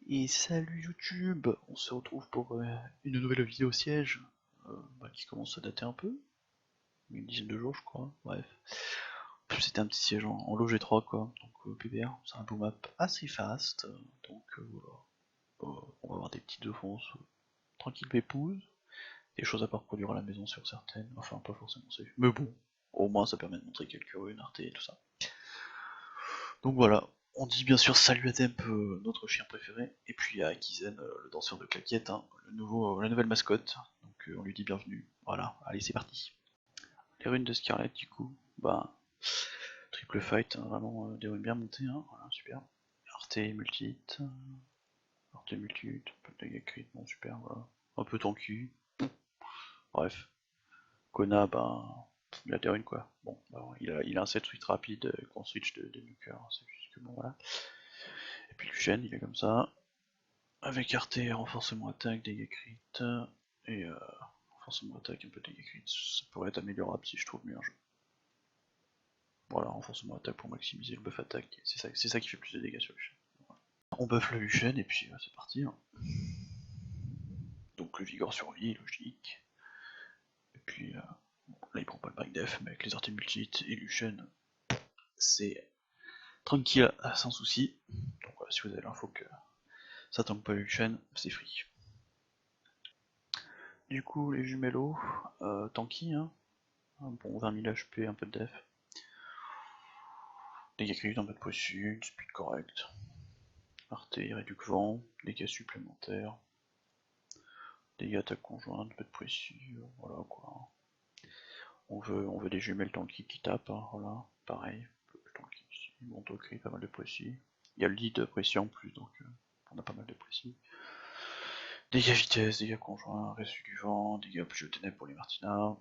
Et salut YouTube, on se retrouve pour une nouvelle vidéo siège qui commence à dater un peu, une dizaine de jours je crois, bref. C'était un petit siège en log 3 quoi, donc PBR, c'est un boom up assez fast, donc voilà. On va avoir des petites offenses tranquilles pépouses, des choses à parcourir à la maison sur certaines, enfin pas forcément safe, mais bon, au moins ça permet de montrer quelques runes, arte et tout ça. Donc voilà, on dit bien sûr salut à Temp, notre chien préféré, et puis à Kizen, le danseur de claquettes, hein, la nouvelle mascotte, donc on lui dit bienvenue. Voilà, allez c'est parti. Les runes de Scarlet du coup, bah triple fight, hein, vraiment des runes bien montées, hein, voilà, super. Arte multite, Arte multite, un peu de dégâts crit, bon super, voilà. Un peu tanky, bref. Kona, bah il a des runes quoi. Bon, bah, il a un set switch rapide, qu'on switch de nuker, c'est juste que bon voilà. Et puis Luchen, il est comme ça. Avec Arte, renforcement attaque, dégâts crit, et renforcement attaque, un peu de dégâts crit, ça pourrait être améliorable si je trouve mieux un jeu. Voilà, renforcement attaque pour maximiser le buff attaque, c'est ça qui fait plus de dégâts sur Luchen. Voilà. On buff le Luchen et puis c'est parti. Hein. Donc le Vigor survie, logique. Et puis là il prend pas le back def, mais avec les Arte multites et Luchen, c'est tranquille, sans souci. Donc voilà, si vous avez l'info que ça tank pas Luchen, c'est free. Du coup, les jumellos, tanky, hein. Bon, 20 000 HP, un peu de def. Dégâts critiques, un peu de potion, speed correct. Arte, réduc vent, dégâts supplémentaires. Dégâts attaque conjointe, un peu de potion, voilà quoi. On veut des jumelles tanky qui tapent, hein, voilà, pareil. Tanky ici, monte au cri, pas mal de potion. Il y a le lead précis en plus, donc on a pas mal de potion. Dégâts vitesse, dégâts conjoints, reçu du vent, dégâts plus de ténèbres pour les martinards,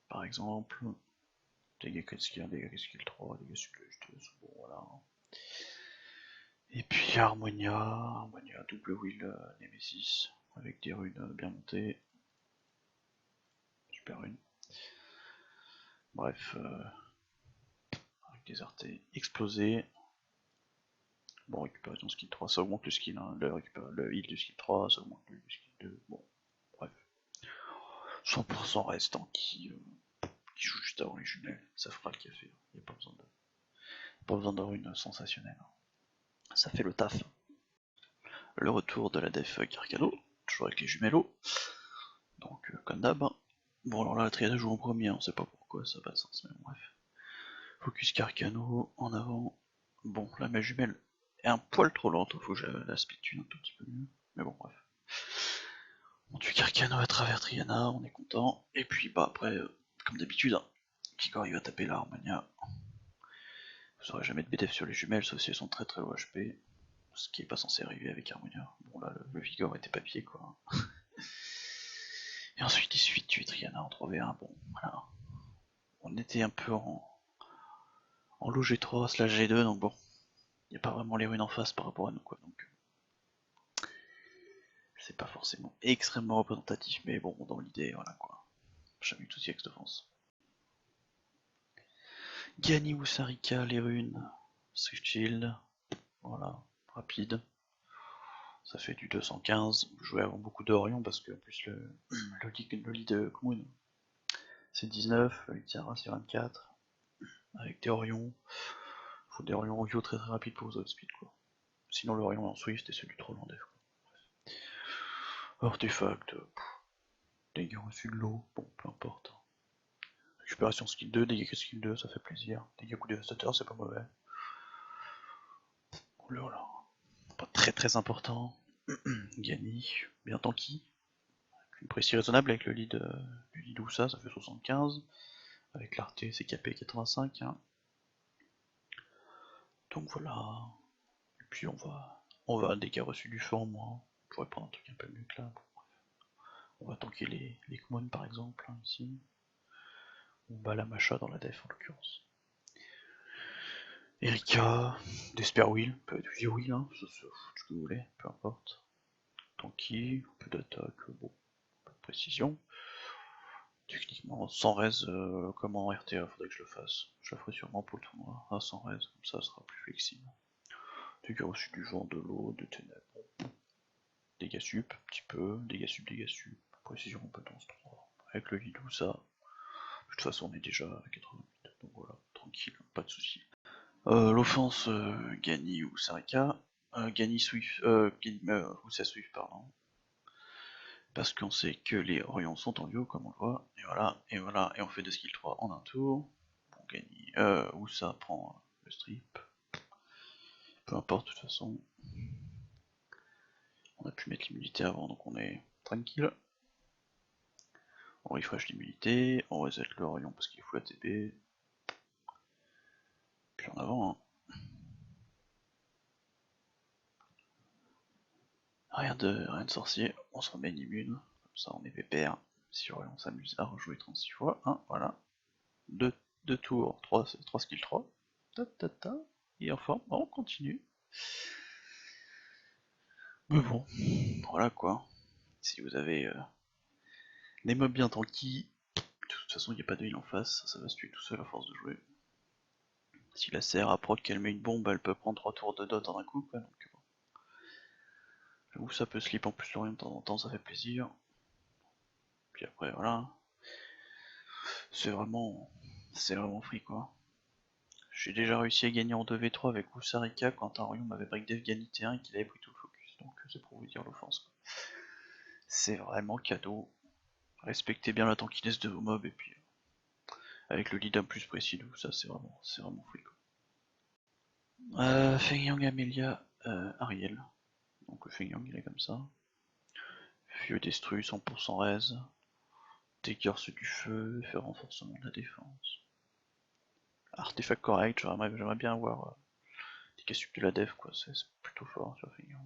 par exemple. Dégâts crit skill 1, dégâts crit skill 3, dégâts supplémentaires, bon voilà. Et puis Harmonia double wheel Nemesis, avec des runes bien montées. Super runes. Bref, avec des artés explosés. Bon, récupération skill 3, ça augmente le skill, hein. Le heal du skill 3, ça augmente le skill 2. Bon, bref. 100% restant qui joue juste avant les jumelles, ça fera le café. Il n'y a pas besoin de runes sensationnelles. Ça fait le taf. Le retour de la def Carcano, toujours avec les jumellos. Donc, comme d'hab. Bon, alors là, la triade joue en premier, on sait pas pourquoi, ça n'a pas de sens, mais bon, bref. Focus Carcano, en avant. Bon, là, ma jumelle est un poil trop lente, faut que je la speedtune un tout petit peu mieux. Mais bon, bref. On tue Carcano à travers Triana, on est content. Et puis, bah, après, comme d'habitude, hein, Kikor il va taper la Harmonia. Vous aurez jamais de BDF sur les jumelles, sauf si elles sont très très low HP. Ce qui est pas censé arriver avec Harmonia. Bon, là, le Vigor était papier, quoi. Et ensuite, il suffit de tuer Triana en 3v1. Bon, voilà. On était un peu en low G3 slash G2, donc bon, il n'y a pas vraiment les runes en face par rapport à nous, quoi. Donc, c'est pas forcément extrêmement représentatif, mais bon, dans l'idée, voilà quoi. Jamais eu de soucis avec cette offense. Gani ou Sarika, les runes, Swift Shield, voilà, rapide. Ça fait du 215. Je jouais avant beaucoup d'Orion parce que en plus le lead Kmoon c'est 19, le lead Tiara c'est 24. Avec des Orions, faut des Orions Yo très très rapides pour vos outspeed quoi. Sinon l'Orion en Swift et celui trop lent def. Artefact, dégâts reçus de l'eau, bon peu importe. Récupération skill 2, dégâts skill 2, ça fait plaisir. Dégâts coup dévastateur, c'est pas mauvais. Oh là là, pas très très important. Gani, bien tanky. Une précis raisonnable avec le lead Oussa, ça fait 75. Avec l'Arte, c'est capé 85. Hein. Donc voilà. Et puis on va dégâts reçus du fort, moi. On pourrait prendre un truc un peu mieux que là. Bon, on va tanker les Kmon par exemple, hein, ici. On bat la Macha dans la def en l'occurrence. Erika, Desperwill, peut être vieux Will, hein, ça ce que vous voulez, peu importe. Tanky, un peu d'attaque, bon, pas de précision. Techniquement, sans raise, comme en RTA, faudrait que je le fasse. Je le ferai sûrement pour le tournoi, sans raise, comme ça sera plus flexible. Dégâts reçus du vent, de l'eau, de ténèbres. dégâts sup, un petit peu, dégâts sup, précision compétence 3. Avec le lead ou ça, de toute façon on est déjà à 88, donc voilà, tranquille, pas de soucis. L'offense, Gani ou Sarika, Gani Swift, ou sa Swift, pardon. Parce qu'on sait que les Orions sont en duo, comme on le voit, et voilà, et on fait 2 skill 3 en un tour. Bon, Gani, ou ça prend le strip. Peu importe, de toute façon. On a pu mettre l'immunité avant, donc on est tranquille. On refresh l'immunité, on reset le Orion parce qu'il faut la TP. Puis en avant, hein. Rien de sorcier, on se remet une immune, comme ça on est pépère. Si Orion s'amuse à rejouer 36 fois, hein, voilà. 2 tours, 3 skill 3. Ta ta ta. Et en forme, on continue. Mais bon, voilà quoi. Si vous avez des mobs bien tanky, de toute façon il n'y a pas de heal en face, ça va se tuer tout seul à force de jouer. Si la serre à proc qu'elle met une bombe, elle peut prendre 3 tours de dot en un coup, quoi, donc bon. J'avoue ça peut slip en plus l'Orient de temps en temps, ça fait plaisir. Puis après voilà. C'est vraiment free quoi. J'ai déjà réussi à gagner en 2v3 avec Usarika quand un Orion m'avait break dev gagné T1 et qu'il avait pris tout le focus, donc c'est pour vous dire l'offense. C'est vraiment cadeau. Respectez bien la tankiness de vos mobs et puis avec le lead un plus précis de ça c'est vraiment free quoi. Feng Amelia, Ariel. Donc le Feng il est comme ça. Vieux destru, 100% raise. Dégâts du feu, fait renforcement de la défense. Artefact correct, j'aimerais bien avoir des casse de la def quoi, c'est plutôt fort sur Feng.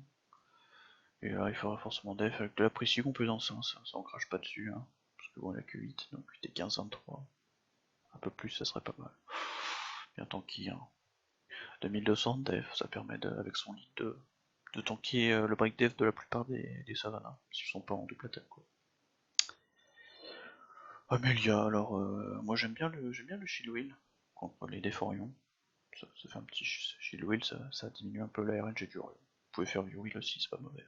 Et là il fait renforcement def avec de la précision compétence, hein, ça on crache pas dessus, hein, parce que bon il a que 8, donc 8 et 15, 23. Un peu plus ça serait pas mal. Bien tanky, hein. 2200 de def, ça permet avec son lead de tanker le break def de la plupart des savanas, s'ils sont pas en double attaque quoi. Amelia, alors moi j'aime bien le shield wheel contre les déforions. Ça fait un petit shield wheel, ça diminue un peu la RNG du Orion. Vous pouvez faire du wheel aussi, c'est pas mauvais.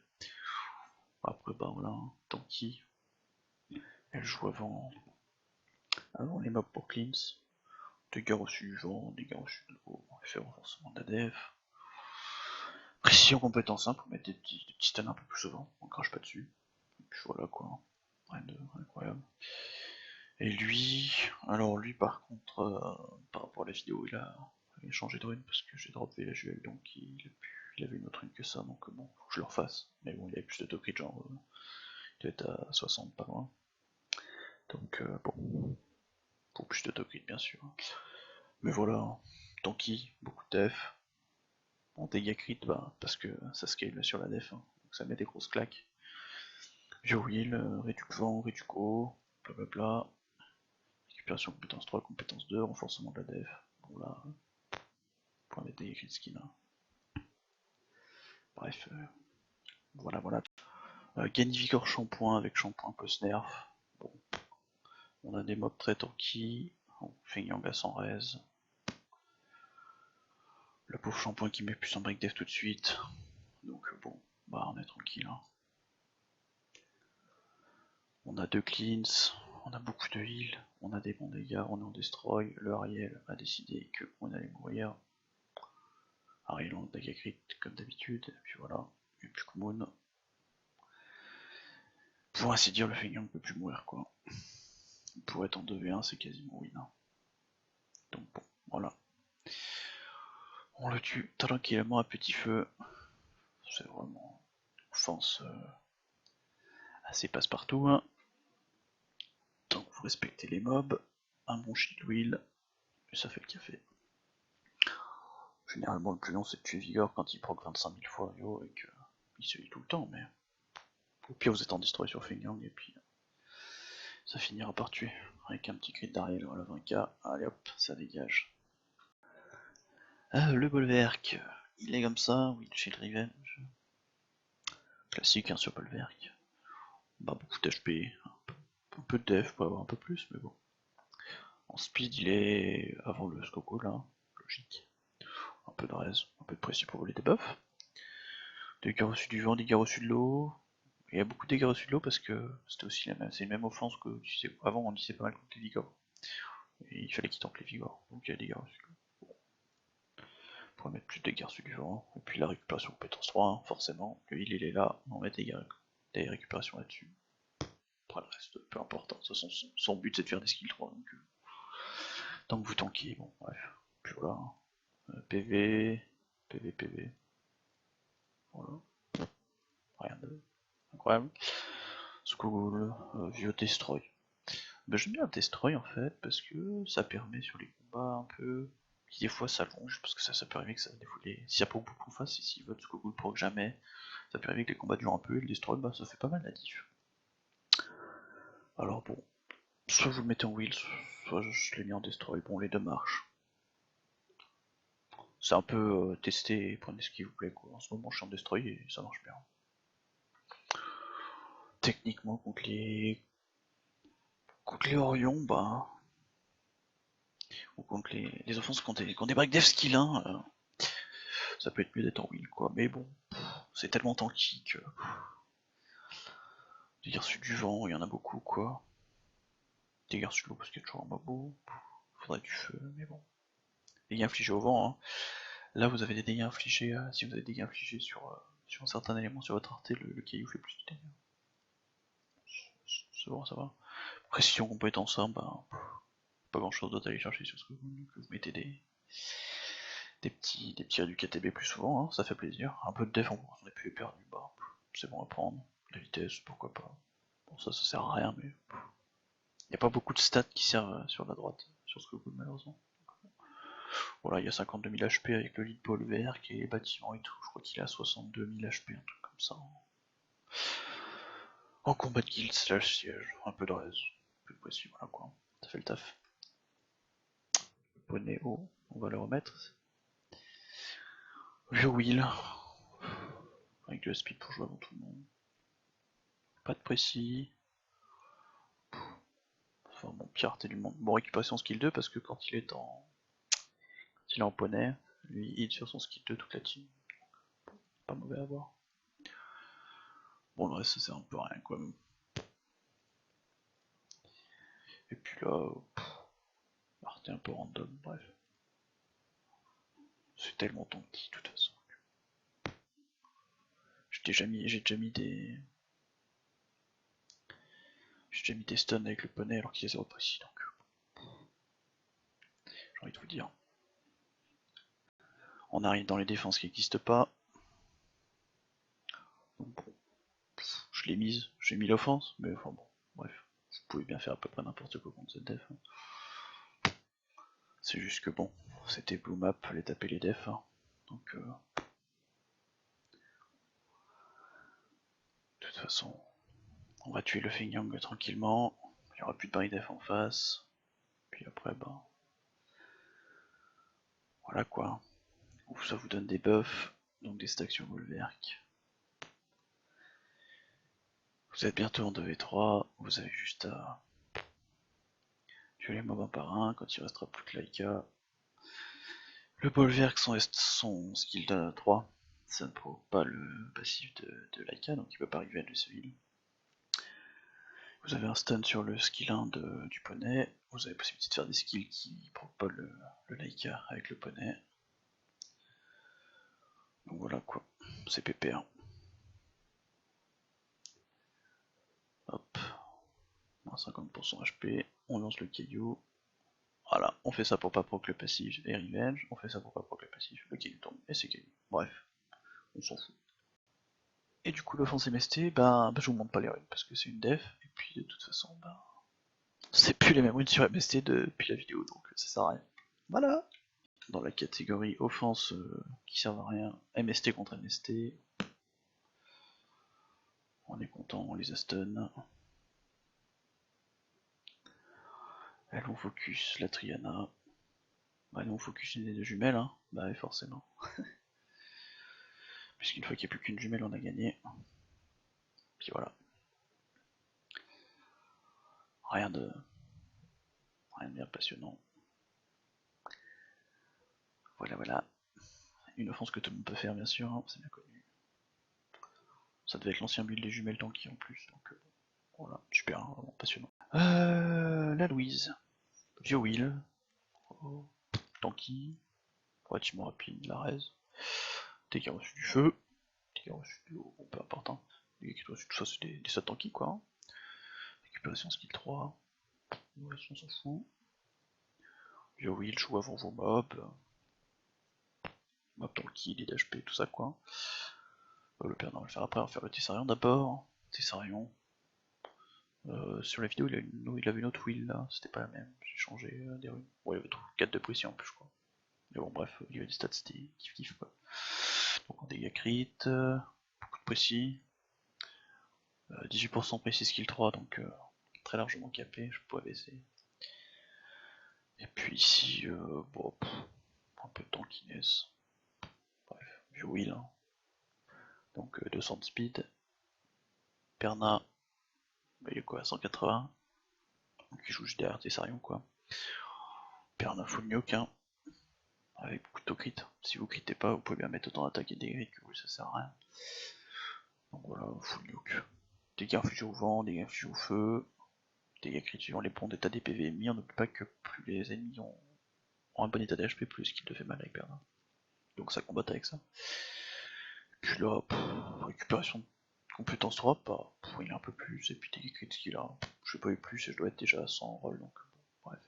Après bah voilà, hein, tanky. Elle joue avant les mobs pour cleans. Dégâts reçus du vent, dégâts reçus de l'eau, elle fait renforcement de la def. Précision compétence 1 pour mettre des petits stuns un peu plus souvent, on crache pas dessus. Et puis voilà quoi, rien de incroyable. Et lui, alors lui par contre, par rapport à la vidéo, il a changé de rune parce que j'ai droppé la GL donc il avait une autre rune que ça, donc bon, faut que je le refasse. Mais bon, il avait plus de tokens, genre, il doit être à 60 pas loin. Donc bon, pour plus de tokens bien sûr. Mais voilà, tanky, beaucoup de def. En dégâts crit, bah, parce que ça scale sur la def, hein, donc ça met des grosses claques. Vieux wheel, réduc vent, réduco, blablabla. Récupération compétence 3, compétence 2, renforcement de la def. Bon là, pour mettre des crit skin. Hein. Bref, voilà. Gany Vigor shampoing avec shampoing post-nerf. Bon. On a des mobs très tanky. Feng Yang à 100 raise. Le pauvre shampoing qui met plus en break def tout de suite. Donc bon, bah on est tranquille. Hein. On a 2 cleans, on a beaucoup de heal, on a des bons dégâts, on est en destroy. Le Ariel a décidé qu'on allait mourir. Ariel en dégâts crit comme d'habitude, et puis voilà. Et puis Kumon. Pour ainsi dire, le Feng Yang ne peut plus mourir quoi. Pour être en 2v1, c'est quasiment win. Hein. Donc bon, voilà. On le tue tranquillement à petit feu. C'est vraiment une offense assez passe-partout. Hein. Donc vous respectez les mobs, un bon shield wheel, et ça fait le café. Généralement le plus long c'est de tuer Vigor quand il proc 25 000 fois yo et qu'il se lit tout le temps, mais au pire vous êtes en destroy sur Feng Yang et puis ça finira par tuer. Avec un petit crit d'Ariel, voilà 20k, allez hop, ça dégage. Le Bolverk, il est comme ça, oui, Shield Revenge. Classique hein, sur Bolverk. Bah beaucoup d'HP, un peu de def pour avoir un peu plus, mais bon. En speed il est avant le Skoko là, logique. Un peu de raise, un peu de pression pour voler des buffs. Dégâts reçus du vent, dégâts reçus de l'eau. Il y a beaucoup de dégâts reçus de l'eau parce que c'était aussi c'est une même offense que tu sais, avant on disait pas mal contre les vigores. Et il fallait qu'il tanque les vigores, donc il y a des dégâts reçus de l'eau. On pourrait mettre plus de dégâts reçus du vent, et puis la récupération compétence 3, hein, forcément, le heal il est là, on met des récupérations là-dessus. Après le reste, peu importe, hein. De toute façon son but c'est de faire des skills 3, donc tant que vous tankez, bon bref. Puis voilà, PV, PV, PV. Voilà. Rien de incroyable. School, vieux Destroy. Ben, j'aime bien Destroy en fait, parce que ça permet sur les combats un peu. Qui des fois s'allonge, parce que ça peut arriver que ça. Des fois, s'il y a pas beaucoup de face, et si votre School proc jamais, ça peut arriver que les combats durent un peu, et le Destroy, bah, ça fait pas mal la diff. Alors bon, soit vous le mettez en wheel, soit je l'ai mis en Destroy, bon, les deux marchent. C'est un peu testé, prenez ce qui vous plaît quoi. En ce moment, je suis en Destroy et ça marche bien. Techniquement, contre les Orions, bah. Ou contre les offenses qui ont des break dev skill 1, ça peut être mieux d'être en wheel quoi. Mais bon, c'est tellement tanky que. Des guerres sud du vent, il y en a beaucoup quoi. Des guerres sud l'eau parce qu'il y a toujours un mabo. Faudrait du feu, mais bon. Dégâts infligés au vent, hein. Là vous avez des dégâts infligés, si vous avez des dégâts infligés sur un certain élément sur votre arté, le caillou fait plus de dégâts. C'est bon, ça va. Précision compétence 1, bah, pas grand chose d'autre à aller chercher sur ce que vous mettez des petits du KTB plus souvent, hein, ça fait plaisir. Un peu de def, on est plus perdu, bah, c'est bon à prendre. La vitesse, pourquoi pas. Bon, ça sert à rien, mais il n'y a pas beaucoup de stats qui servent sur la droite, sur ce que vous malheureusement. Voilà, il y a 52 000 HP avec le lead Bolverk et les bâtiments et tout. Je crois qu'il a 62 000 HP, un truc comme ça. En combat de guild slash siège, un peu de res, un peu de précis, voilà quoi. Ça fait le taf. Le poney haut, on va le remettre. Vieux wheel, avec le speed pour jouer avant tout le monde. Pas de précis. Enfin bon, piraterie du monde. Bon, récupération skill 2 parce que quand il est en poney, lui il hit sur son skill 2 toute la team. Pas mauvais à voir. Bon, le reste ça sert un peu à rien quoi. Et puis là, Arte un peu random, bref. C'est tellement tanky de toute façon. J'ai déjà mis des. J'ai déjà mis des stuns avec le poney alors qu'il y a 0 précis donc. J'ai envie de vous dire. On arrive dans les défenses qui n'existent pas. Donc bon, je l'ai mise, j'ai mis l'offense, mais enfin bon, bref. Vous pouvez bien faire à peu près n'importe quoi contre cette def. Hein. C'est juste que bon, c'était blue map, fallait taper les defs. Hein. Donc de toute façon, on va tuer le Feng tranquillement. Il n'y aura plus de baril def en face. Puis après, bah. Voilà quoi. Ou ça vous donne des buffs, donc des stacks sur Bolverk. Vous êtes bientôt en 2v3, vous avez juste à tuer les mobs un par un, quand il restera plus que Laika. Le Bolverk, son skill 3, ça ne provoque pas le passif de Laika, donc il peut pas arriver à le civil. Vous avez un stun sur le skill 1 du poney, vous avez la possibilité de faire des skills qui ne provoquent pas le Laika avec le poney. Donc voilà quoi, c'est PPR. Hop, 50% HP, on lance le caillou. Voilà, on fait ça pour pas proc le passif et revenge, on fait ça pour pas proc le passif, le caillou tombe et c'est caillou. Bref, on s'en fout. Et du coup l'offense MST, je vous montre pas les runes parce que c'est une def, et puis de toute façon, c'est plus les mêmes runes sur MST depuis la vidéo, donc ça sert à rien. Voilà. Dans la catégorie offense qui servent à rien, MST contre MST, on est content, on les a stun. Elles vont focus la Triana. Elles vont focus une des deux jumelles, hein. Bah forcément. Puisqu'une fois qu'il n'y a plus qu'une jumelle, on a gagné. Puis voilà. Rien de bien passionnant. Voilà. Une offense que tout le monde peut faire, bien sûr, hein, c'est bien connu. Ça devait être l'ancien build des jumelles tanky en plus, donc voilà, super, hein, vraiment passionnant. La Louise, vieux Will, oh, tanky, relativement rapide, la raise, dégâts reçus du feu, dégâts reçus de l'eau, bon peu importe, hein. Dégâts reçus, tout ça c'est des stats tanky quoi. Hein. Récupération skill 3, on s'en fout. Vieux Will, joue avant vos mobs, mob tanky, les d'HP, tout ça quoi. Le père, on va le faire après, on va faire le Tessarion d'abord. Tessarion. Sur la vidéo, il avait une autre wheel là, c'était pas la même, j'ai changé des runes. Ouais, il y avait 4 de pression en plus, je crois. Mais bon, bref, il y avait des stats, c'était kiff quoi. Donc en dégâts crit, beaucoup de précis, 18% précis skill 3, donc très largement capé, je pourrais baisser. Et puis ici, bon, un peu de tankiness. Bref, vieux wheel, hein. Donc 200 de speed. Perna, bah, il est quoi, 180. Donc il joue juste derrière Tessarion quoi. Perna full nuke, hein. Avec beaucoup d'auto-crit. Si vous critez pas, vous pouvez bien mettre autant d'attaque et des crits que vous, ça sert à rien. Donc voilà, full nuke. Dégâts infligés au vent, dégâts infligés au feu, dégâts crits suivant les bons états des PV ennemis. On n'oublie pas que plus les ennemis ont un bon état d'HP, plus qu'il te fait mal avec Bernard. Donc ça combat avec ça. Puis là, récupération de compétence 3, bah, il a un peu plus, et puis dégâts crits qu'il a. Je sais pas eu plus et je dois être déjà à 100 en roll, donc bon, bref.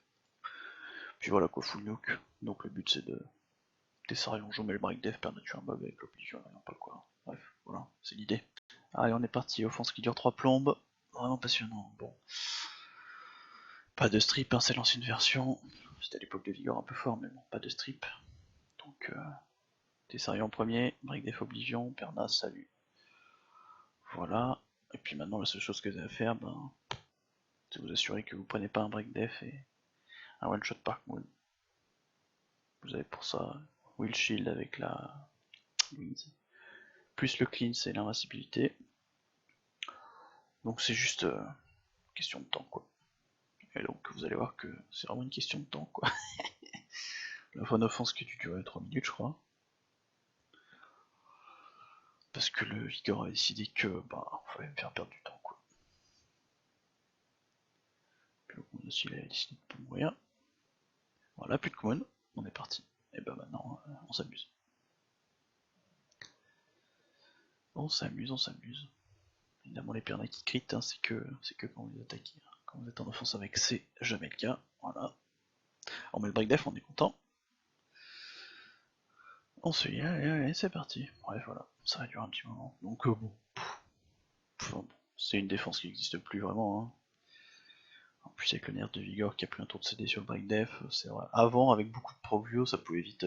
Puis voilà quoi, full nuke. Donc le but c'est de Tessarion, Jomel, le break dev, perdre tuer un mob avec l'obligation, rien pas quoi. Bref, voilà, c'est l'idée. Allez, on est parti, offense qui dure 3 plombes. Vraiment passionnant. Bon. Pas de strip, hein, c'est l'ancienne version. C'était à l'époque de Vigor un peu fort, mais bon, pas de strip. Donc, Tessarion en premier, break def oblivion, Pernas, salut. Voilà. Et puis maintenant, la seule chose que vous avez à faire, ben, c'est vous assurer que vous prenez pas un break def et un one shot par moon. Vous avez pour ça Will Shield avec la Wings. Plus le cleanse et l'invincibilité. Donc c'est juste question de temps quoi. Et donc vous allez voir que c'est vraiment une question de temps quoi. La bonne offense qui a dû durer 3 minutes je crois. Parce que le Vigor a décidé que bah fallait me faire perdre du temps quoi. Puis le Moon aussi il a décidé de mourir. Voilà, plus de Moon, on est parti. Et bah maintenant on s'amuse. On s'amuse, on s'amuse. Évidemment les pernas qui crit, hein, c'est que quand vous les attaquez. Hein. Quand vous êtes en offense avec, c'est jamais le cas. Voilà. On met le break def, on est content. On se dit, allez, c'est parti. Bref, voilà, ça va durer un petit moment. Donc, bon. C'est une défense qui n'existe plus vraiment. Hein. En plus, avec le nerf de Vigor qui a pris un tour de CD sur le break def, c'est vrai. Avant, avec beaucoup de proprio, ça pouvait vite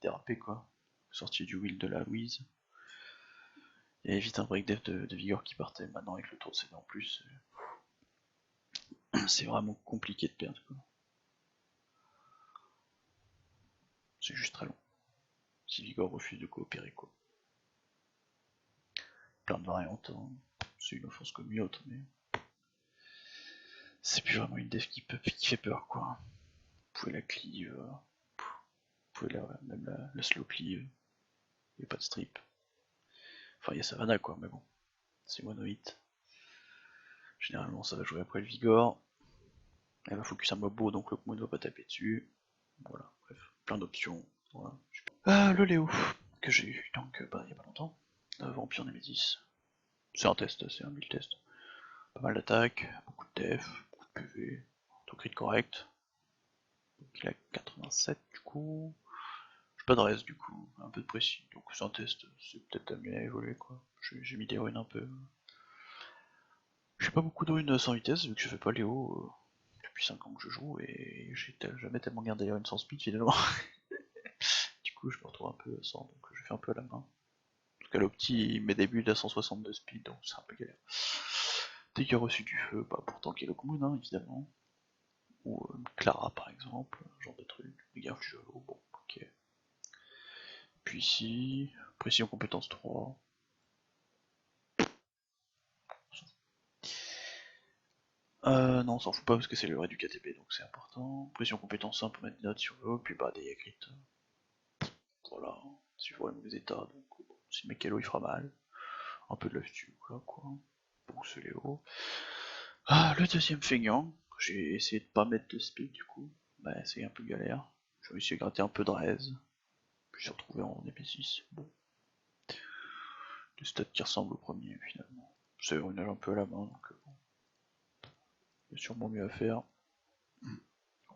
déraper, quoi. Sorti du will de la Louise. Il y avait vite un break def de Vigor qui partait. Maintenant, avec le tour de CD en plus, c'est vraiment compliqué de perdre, quoi. C'est juste très long. Si Vigor refuse de coopérer, quoi. Plein de variantes, hein. C'est une offense comme une autre, mais c'est plus vraiment une def qui fait peur quoi. Vous pouvez la cleave, vous pouvez même la slow cleave, il n'y a pas de strip. Enfin il y a Savannah quoi, mais bon, c'est mono hit. Généralement ça va jouer après le Vigor. Elle va focus un mob beau donc le moon ne va pas taper dessus. Voilà, bref, plein d'options. Voilà. Le Léo, que j'ai eu donc il n'y a pas longtemps. Vampire Nemesis. C'est un test, c'est un build test. Pas mal d'attaques, beaucoup de def, beaucoup de PV, tout crit correct. Donc il a 87 du coup. J'ai pas de reste du coup, un peu de précis. Donc c'est un test, c'est peut-être amené à évoluer quoi. J'ai mis des runes un peu. J'ai pas beaucoup de runes sans vitesse vu que je fais pas Léo depuis 5 ans que je joue et j'ai jamais tellement gardé les runes sans speed finalement. Du coup je me retrouve un peu sans, donc je fais un peu à la main. En tout cas l'opti il met des builds à 162 speed donc c'est un peu galère. Dégâts reçus du feu, bah pourtant qu'il est commune hein, évidemment. Ou Clara par exemple, genre de truc. Dégâts infligés à l'eau, bon ok. Puis ici, pression compétence 3. Non, on s'en fout pas parce que c'est le vrai du KTP donc c'est important. Pression compétence 1 pour mettre des notes sur le haut, puis bah des Yagrit. Voilà, suivant les mauvais états, donc si le mec est low il fera mal. Un peu de live là quoi. Bon, c'est Léo. Ah, le deuxième feignant. J'ai essayé de pas mettre de speed du coup. Bah, c'est un peu galère. J'ai réussi à gratter un peu de raise. Puis j'ai retrouvé en ép6. Bon. Des stats qui ressemblent au premier finalement. C'est une un peu à la main donc bon. Il y a sûrement mieux à faire.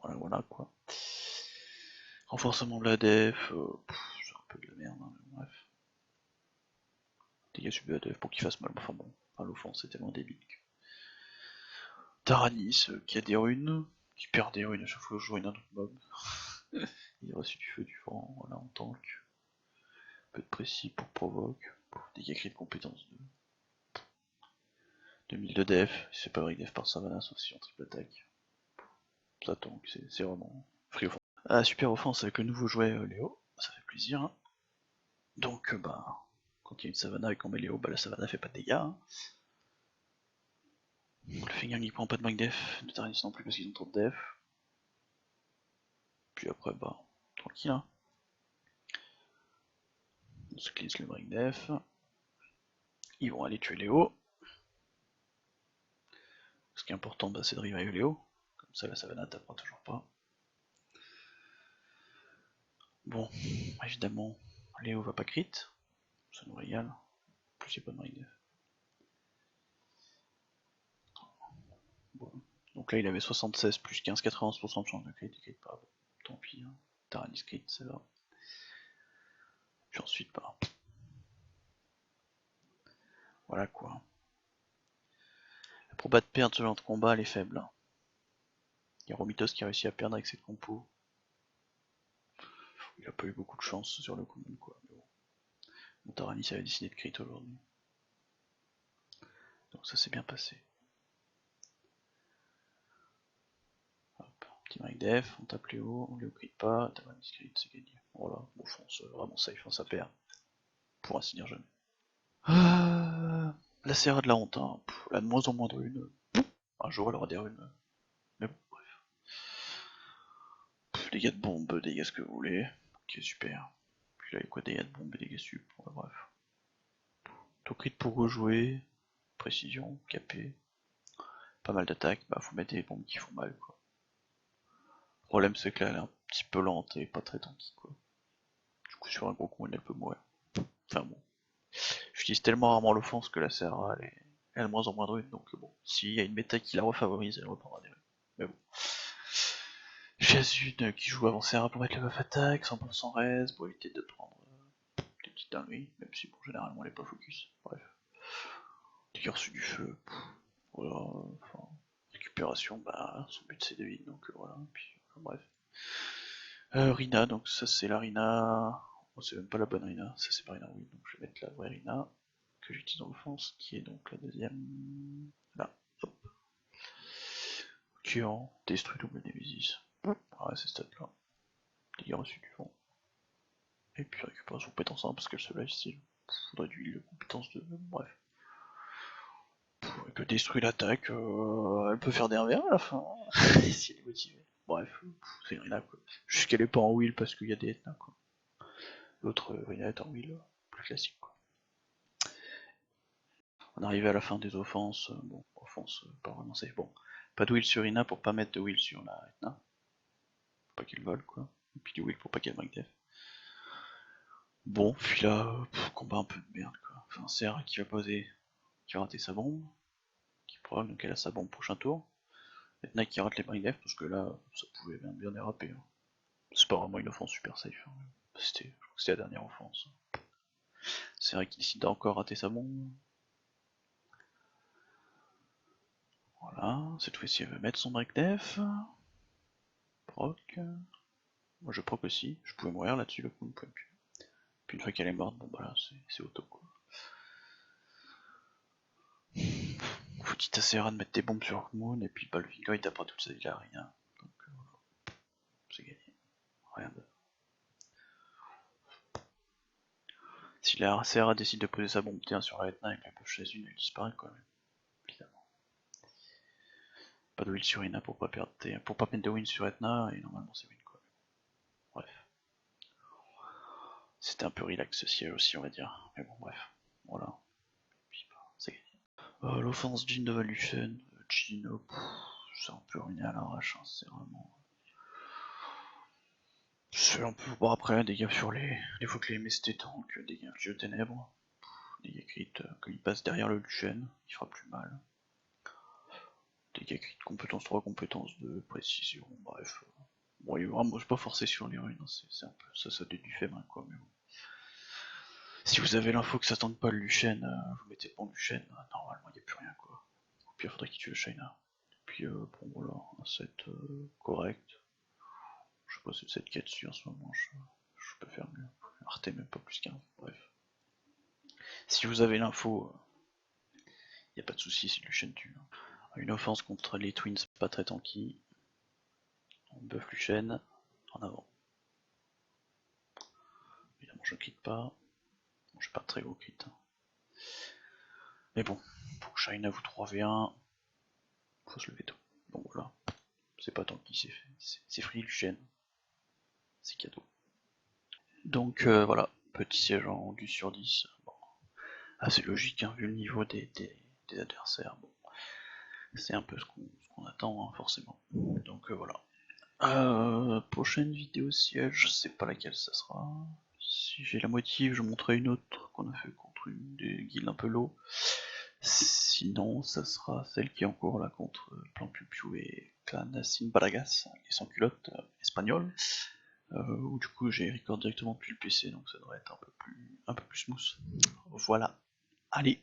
Voilà, voilà quoi. Renforcement de la def, c'est un peu de la merde, hein, mais bref. Dégâts sub de la def pour qu'il fasse mal, enfin bon, à l'offense c'est tellement débile. Taranis qui a des runes, qui perd des runes à chaque fois que je joue une autre mob. Il a reçu du feu du vent, voilà en tank. Un peu de précis pour provoque, dégâts crit de compétence 2. 2000 de def, il se fait pas break def par Savannah sauf si en triple attaque. Ça tank, c'est vraiment free offense. Ah, super offense avec le nouveau jouet Léo, ça fait plaisir. Hein. Donc bah, quand il y a une Savannah et qu'on met Léo, bah la Savannah fait pas de dégâts. Hein. Le Feignant il prend pas de break def, de Taranis non plus parce qu'ils ont trop de def. Puis après bah, tranquille hein. On se cleanse le break def. Ils vont aller tuer Léo. Ce qui est important bah, c'est de revive Léo. Comme ça la Savannah tapera toujours pas. Bon, évidemment, Léo va pas crit. Ça nous régale. En plus il n'y a pas de break def. Bon. Donc là il avait 76 plus 15, 91% de chance de crit, il crit pas. Bon, tant pis, hein. Taranis crit, ça va. Puis ensuite, bah. Voilà quoi. La proba de perdre ce genre de combat elle est faible. Hein. Il y a Romitos qui a réussi à perdre avec cette compo. Il a pas eu beaucoup de chance sur le coup quoi. Mais bon. Taranis avait décidé de crit aujourd'hui. Donc ça s'est bien passé. Hop, petit break def, on tape Léo, on Léo crit pas, Taranis crit, c'est gagné. Voilà, bon fonce, vraiment safe, hein, ça perd. Pour ainsi dire jamais. La Serra de la honte, hein. Elle a de moins en moins de runes. Un jour elle aura des runes. Mais bon, bref. Dégâts de bombe, dégâts ce que vous voulez. Ok, super. Puis là, il y a quoi, dégâts de bombe et dégâts sup. Ouais, bref. Taux crit pour rejouer. Précision, capé. Pas mal d'attaques, bah faut mettre des bombes qui font mal quoi. Le problème c'est qu'elle est un petit peu lente et pas très tanky quoi. Du coup sur un gros coup elle peut mourir. Enfin bon. J'utilise tellement rarement l'offense que la Serra elle a de moins en moins de runes donc bon. S'il y a une méta qui la refavorise, elle reprendra des runes. Mais bon. Chazune qui joue avant Serra pour mettre le buff attaque, 100% res, pour éviter de prendre des petites dingueries, même si bon généralement elle est pas focus. Bref. Dégâts reçus du feu. Voilà, enfin. Récupération, bah son but c'est de vide donc voilà, puis bref. Rina, donc ça c'est la Rina. Oh, c'est même pas la bonne Rina, ça c'est pas Rina, oui, donc je vais mettre la vraie Rina que j'utilise dans l'offense, qui est donc la deuxième. Là, hop. Qui est en détruit double Nemesis. Ah ouais, c'est stats là. Dégâts reçus du vent. Et puis récupération compétence 1 parce qu'elle se lifesteal. Faudrait du compétence 2, bref. Elle peut détruire l'attaque, elle peut faire des 1v1 à la fin, si elle est motivée. Bref, c'est une Rina quoi. Juste qu'elle est pas en wheel parce qu'il y a des Etna quoi. L'autre Rina est en wheel, plus classique quoi. On arrive à la fin des offenses, bon, offense pas vraiment safe, bon. Pas de wheel sur Rina pour pas mettre de wheel sur la Etna. Faut pas qu'elle vole quoi. Et puis du wheel pour pas qu'elle break def. Bon, puis là, combat un peu de merde quoi. Enfin, Serra qui va poser, qui va rater sa bombe, qui prend, donc elle a sa bombe prochain tour. Etna qui rate les break def parce que là, ça pouvait bien déraper. Hein. C'est pas vraiment une offense super safe. Hein. Je crois que c'était la dernière offense. C'est vrai qu'il décide d'encore rater sa bombe. Voilà, cette fois-ci elle veut mettre son break def. Proc. Moi je proc aussi, je pouvais mourir là-dessus, le coup ne pouvait plus. Puis une fois qu'elle est morte, bon bah là c'est auto quoi. Faut-il t'asseoir de mettre des bombes sur Moon et puis bah le Vigor il tapera toute sa vie là, rien. Donc voilà, c'est gagné. Rien de. Si la CRA décide de poser sa bombe T1 sur la Etna avec la poche chez une, elle disparaît quand même, évidemment. Pas de win sur Ina pour pas perdre pour pas mettre de win sur Etna et normalement c'est win quoi. Bref. C'était un peu relax ce siège aussi on va dire. Mais bon bref. Voilà. L'offense Jhin de Valuchen, Jhin, c'est un peu ruiné à l'arrache, hein, c'est vraiment... C'est un peu... Bon après, dégâts sur les fois que les MST tank, dégâts Jeu Ténèbres, dégâts crit, quand il passe derrière le Luchen, il fera plus mal. Dégâts crit, compétence 3, compétence 2, précision, bref. Bon, moi je suis pas forcé sur les runes, hein, c'est un peu ça du fait main quoi, mais bon. Si vous avez l'info que ça tente pas le Luchen, vous mettez pas le Luchen, normalement il n'y a plus rien quoi. Au pire faudrait qu'il tue le Shayna. Puis bon voilà, un set correct. Je sais pas si c'est le 7 4 dessus en ce moment, je peux faire mieux. Arte même pas plus qu'un, bref. Si vous avez l'info, y a pas de souci si le Luchen tue. Une offense contre les Twins pas très tanky. On buff Luchen, en avant. Évidemment je quitte pas. Bon, j'ai pas de très gros crit. Hein. Mais bon, pour Shayna vous 3v1, faut se lever tôt. Donc voilà, c'est pas tanky, c'est free Luchen. C'est cadeau. Donc voilà, petit siège en 10 sur 10. Bon, assez logique hein, vu le niveau des adversaires. Bon, c'est un peu ce qu'on attend hein, forcément. Donc voilà. Prochaine vidéo siège, je sais pas laquelle ça sera. Si j'ai la motive, je montrerai une autre qu'on a fait contre une des guildes un peu low. Sinon, ça sera celle qui est en cours là contre Plan Piu Piu et Clan Baragas, les sans culottes espagnols. Où du coup j'ai record directement depuis le PC, donc ça devrait être un peu plus smooth. Voilà. Allez,